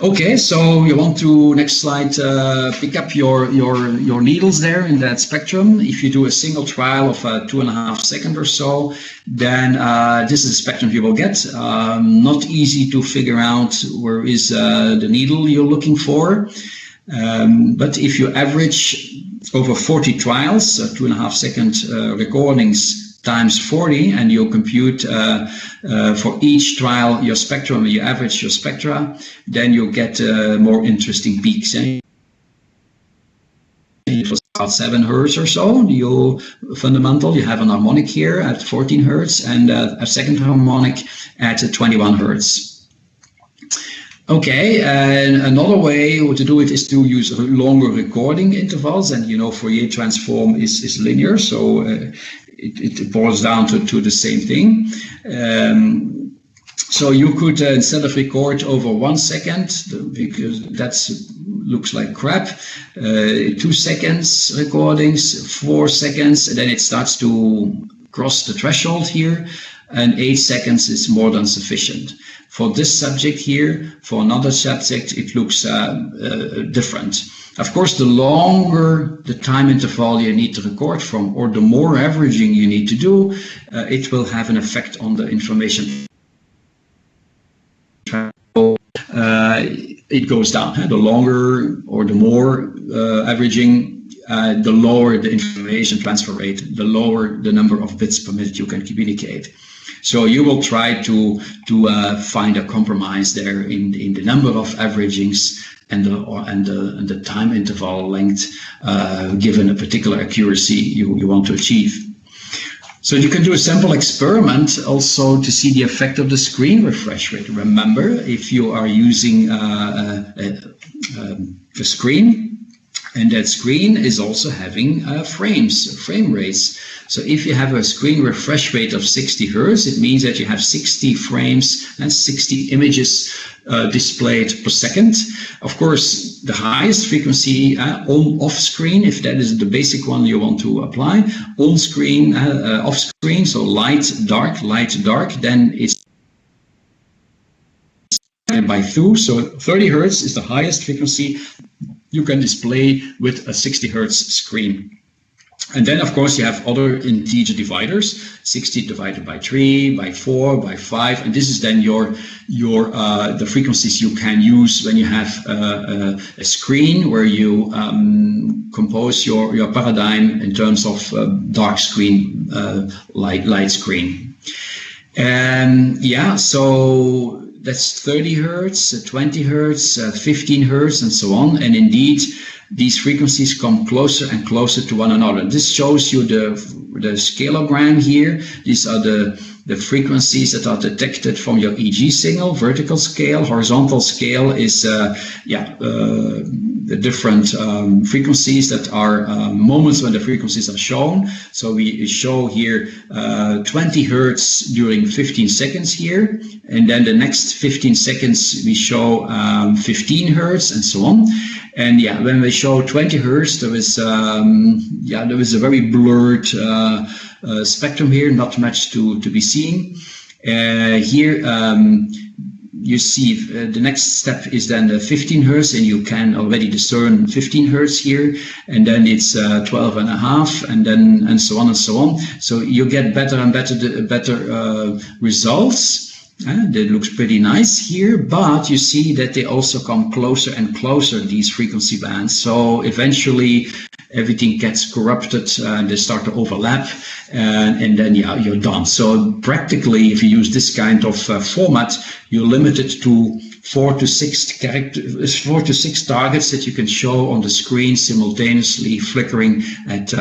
Okay, so you want to, next slide, pick up your needles there in that spectrum. If you do a single trial of 2.5 seconds or so, then this is the spectrum you will get. Not easy to figure out where is the needle you're looking for. But if you average over 40 trials, 2.5 second recordings times 40, and you compute for each trial your spectrum, you average your spectra, then you get more interesting peaks. It was about 7 hertz or so. You fundamental, you have an harmonic here at 14 hertz and a second harmonic at 21 hertz. Okay, and another way to do it is to use longer recording intervals, and Fourier transform is linear, so it boils down to the same thing. So you could, instead of record over 1 second, because that looks like crap, 2 seconds recordings, 4 seconds, and then it starts to cross the threshold here, and 8 seconds is more than sufficient. For this subject here, for another subject, it looks different. Of course, the longer the time interval you need to record from, or the more averaging you need to do, it will have an effect on the information. It goes down. The longer or the more averaging, the lower the information transfer rate, the lower the number of bits per minute you can communicate. So you will try to find a compromise there in the number of averagings and the time interval length given a particular accuracy you want to achieve. So you can do a simple experiment also to see the effect of the screen refresh rate. Remember, if you are using a screen, and that screen is also having frame rates. So if you have a screen refresh rate of 60 Hertz, it means that you have 60 frames and 60 images displayed per second. Of course, the highest frequency on off screen, if that is the basic one you want to apply, on screen, off screen, so light, dark, then it's by 2. So 30 Hertz is the highest frequency you can display with a 60 Hertz screen. And then, of course, you have other integer dividers, 60 divided by 3, by 4, by 5, and this is then the frequencies you can use when you have a screen where you compose your paradigm in terms of dark screen, light screen. And yeah, so that's 30 Hertz, 20 Hertz, 15 Hertz, and so on. And indeed, these frequencies come closer and closer to one another. This shows you the scaleogram here. These are the frequencies that are detected from your EEG signal, vertical scale. Horizontal scale is the different frequencies that are moments when the frequencies are shown. So we show here 20 Hertz during 15 seconds here, and then the next 15 seconds we show 15 Hertz and so on. And yeah, when we show 20 Hertz, there is a very blurred spectrum here, not much to be seen. Here you see the next step is then the 15 Hertz, and you can already discern 15 Hertz here, and then it's 12.5, and so on and so on. So you get better and better results. That looks pretty nice here, but you see that they also come closer and closer, these frequency bands. So eventually everything gets corrupted and they start to overlap, and then yeah, you're done. So practically, if you use this kind of format, you're limited to 4 to 6 targets that you can show on the screen simultaneously, flickering at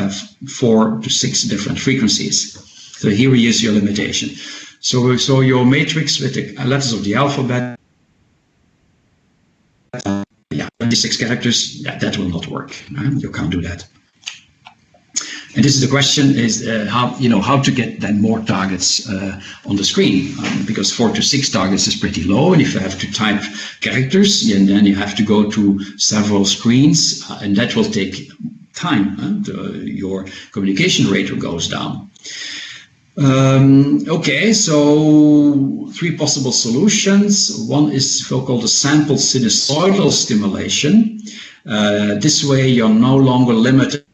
4 to 6 different frequencies. So here is your limitation. So your matrix with the letters of the alphabet, 26 characters, that will not work. You can't do that. And this is the question: is how to get then more targets on the screen, because 4 to 6 targets is pretty low, and if you have to type characters, and then you have to go to several screens, and that will take time. Your communication rate goes down. Okay, so three possible solutions. One is so-called a sample sinusoidal stimulation. This way you're no longer limited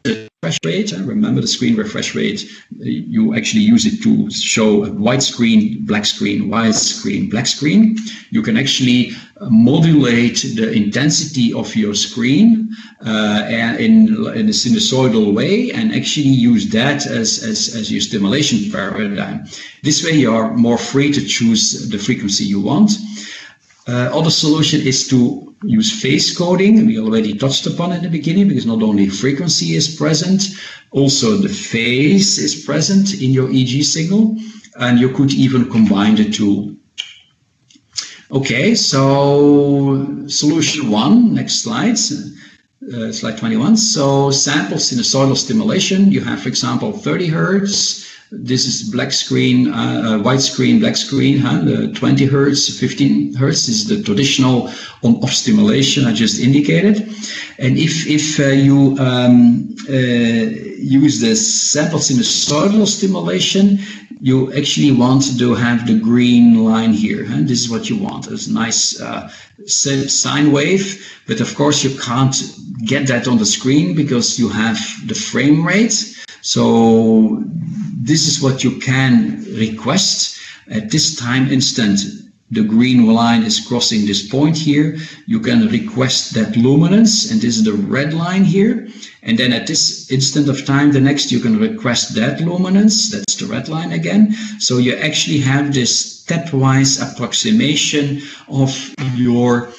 to refresh rate. Remember the screen refresh rate, you actually use it to show a white screen, black screen, white screen, black screen. You can actually modulate the intensity of your screen in a sinusoidal way, and actually use that as your stimulation paradigm. This way you are more free to choose the frequency you want. Other solution is to use phase coding. We already touched upon it in the beginning, because not only frequency is present, also the phase is present in your EEG signal, and you could even combine the two. Okay, so solution one, next slide, slide 21. So sample sinusoidal stimulation, you have, for example, 30 Hertz. This is black screen, white screen, black screen. The 20 Hertz, 15 Hertz is the traditional on-off stimulation I just indicated. And if you use the sample sinusoidal stimulation, you actually want to have the green line here. This is what you want. It's a nice sine wave, but of course you can't get that on the screen because you have the frame rate. So this is what you can request. At this time instant, the green line is crossing this point here. You can request that luminance, and this is the red line here. And then at this instant of time, the next, you can request that luminance. That's the red line again. So you actually have this stepwise approximation of your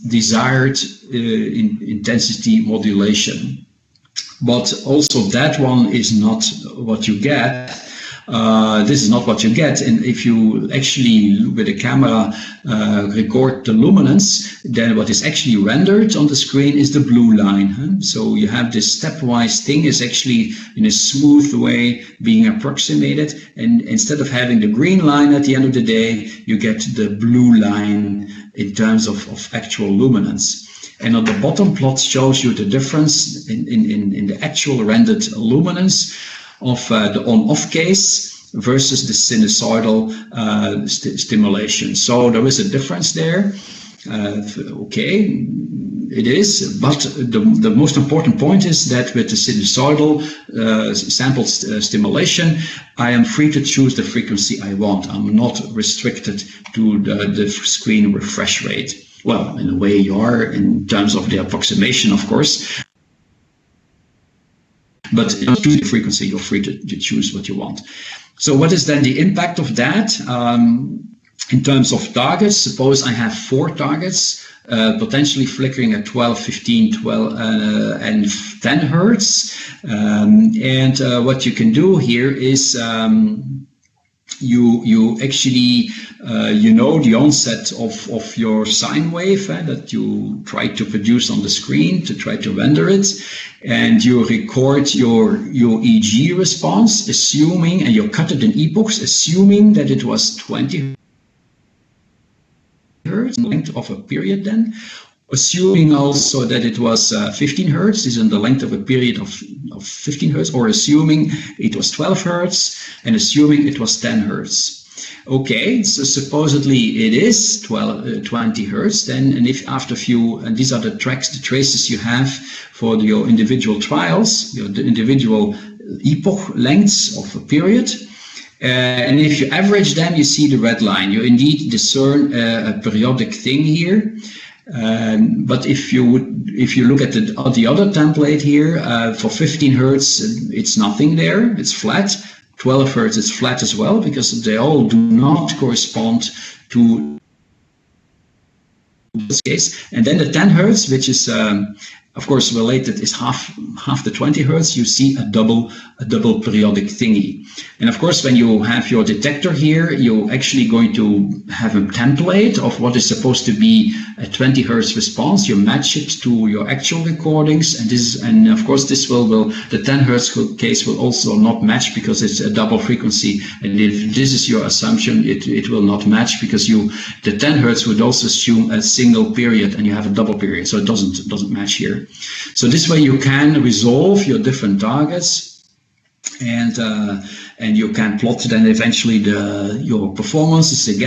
desired intensity modulation. But also that one is not what you get. This is not what you get. And if you actually, with a camera, record the luminance, then what is actually rendered on the screen is the blue line. So you have this stepwise thing is actually in a smooth way being approximated. And instead of having the green line at the end of the day, you get the blue line in terms of actual luminance. And on the bottom plot shows you the difference in the actual rendered luminance of the on-off case versus the sinusoidal stimulation. So there is a difference there. Okay, it is, but the most important point is that with the sinusoidal sample stimulation, I am free to choose the frequency I want. I'm not restricted to the screen refresh rate. Well, in a way you are in terms of the approximation, of course. But to the frequency, you're free to choose what you want. So what is then the impact of that? In terms of targets, suppose I have 4 targets, potentially flickering at 12, 15, 12, and 10 Hertz. What you can do here is you actually you know the onset of your sine wave that you try to produce on the screen to try to render it, and you record your EEG response, assuming, and you cut it in epochs, assuming that it was 20 Hertz length of a period, then assuming also that it was 15 Hertz, is in the length of a period of 15 Hertz, or assuming it was 12 Hertz, and assuming it was 10 Hertz. Okay, so supposedly it is 20 Hertz then, and if after a few, and these are the traces you have for your individual trials, the individual epoch lengths of a period, and if you average them, you see the red line. You indeed discern a periodic thing here. But if you look at the other template here, for 15 Hertz, it's nothing there, it's flat. 12 Hertz is flat as well, because they all do not correspond to this case. And then the 10 Hertz, which is of course related, is half the 20 Hertz. You see a double periodic thingy. And of course, when you have your detector here, you're actually going to have a template of what is supposed to be a 20 Hertz response. You match it to your actual recordings, and of course this will the 10 Hertz case will also not match because it's a double frequency. And if this is your assumption, it will not match, because the 10 Hertz would also assume a single period, and you have a double period, so it doesn't match here. So this way you can resolve your different targets and you can plot then eventually your performances again.